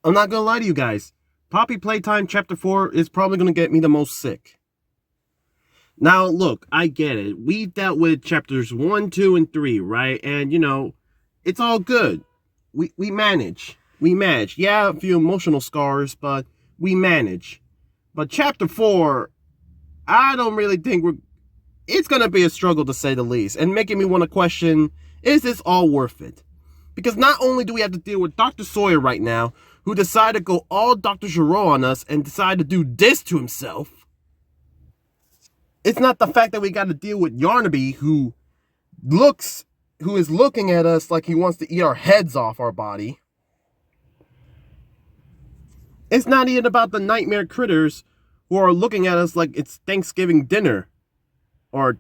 I'm not gonna lie to you guys. Poppy Playtime Chapter 4 is probably gonna get me the most sick. Now, look, I get it. We dealt with chapters 1, 2, and 3, right? And, it's all good. We manage. We manage. Yeah, a few emotional scars, but we manage. But chapter 4, I don't really think it's going to be a struggle to say the least, and making me want to question, is this all worth it? Because not only do we have to deal with Dr. Sawyer right now, who decided to go all Dr. Giraud on us and decided to do this to himself. It's not the fact that we got to deal with Yarnaby, who is looking at us like he wants to eat our heads off our body. It's not even about the nightmare critters who are looking at us like it's Thanksgiving dinner or,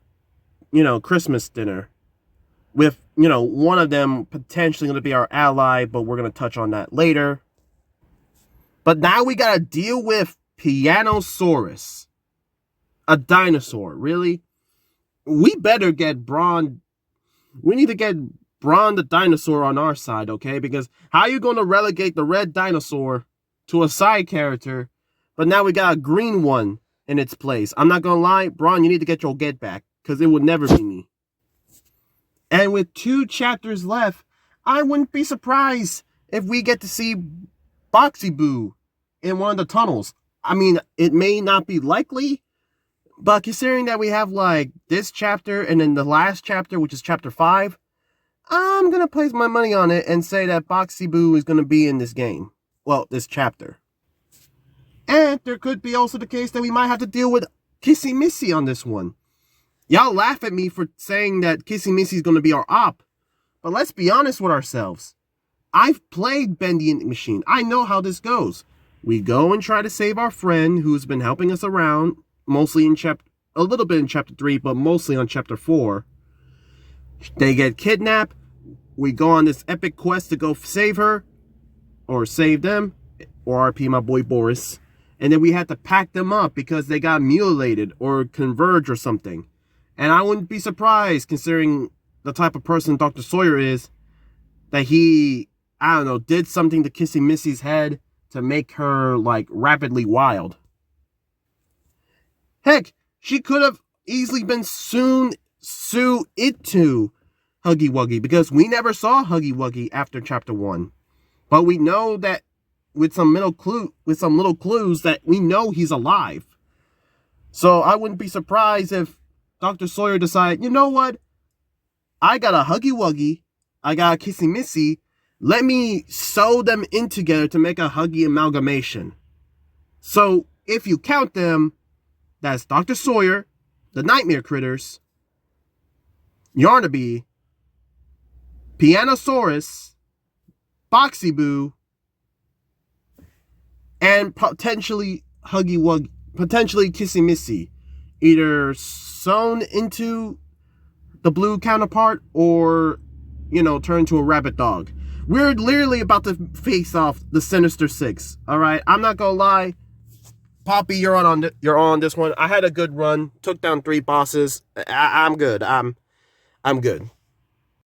Christmas dinner. With, one of them potentially going to be our ally, but we're going to touch on that later. But now we got to deal with Pianosaurus. A dinosaur, really? We better get Brawn. We need to get Brawn the dinosaur on our side, okay? Because how are you going to relegate the red dinosaur to a side character, but now we got a green one in its place? I'm not going to lie, Brawn, you need to get your get back, because it would never be me. And with 2 chapters left, I wouldn't be surprised if we get to see Boxy Boo in one of the tunnels. I mean, it may not be likely, but considering that we have, this chapter and then the last chapter, which is chapter 5, I'm going to place my money on it and say that Boxy Boo is going to be in this game. Well, this chapter. And there could be also the case that we might have to deal with Kissy Missy on this one. Y'all laugh at me for saying that Kissy Missy is going to be our op. But let's be honest with ourselves. I've played Ben the Ink Machine. I know how this goes. We go and try to save our friend who's been helping us around. Mostly a little bit in chapter 3, but mostly on chapter 4. They get kidnapped. We go on this epic quest to go save her, or save them, or RP my boy Boris. And then we had to pack them up because they got mutilated or converged or something. And I wouldn't be surprised, considering the type of person Dr. Sawyer is, that he, did something to Kissy Missy's head to make her, rapidly wild. Heck, she could have easily been Sue it to Huggy Wuggy, because we never saw Huggy Wuggy after chapter 1. But we know that with some little clues that we know he's alive. So I wouldn't be surprised if Dr. Sawyer decided, you know what? I got a Huggy Wuggy, I got a Kissy Missy, let me sew them in together to make a Huggy amalgamation. So if you count them, that's Dr. Sawyer, the Nightmare Critters, Yarnaby, Pianosaurus, Boxy Boo, and potentially Kissy Missy, either sewn into the blue counterpart or, turn into a rabbit dog. We're literally about to face off the Sinister Six. All right, I'm not gonna lie. Poppy, you're on this one. I had a good run. Took down 3 bosses. I'm good. I'm good.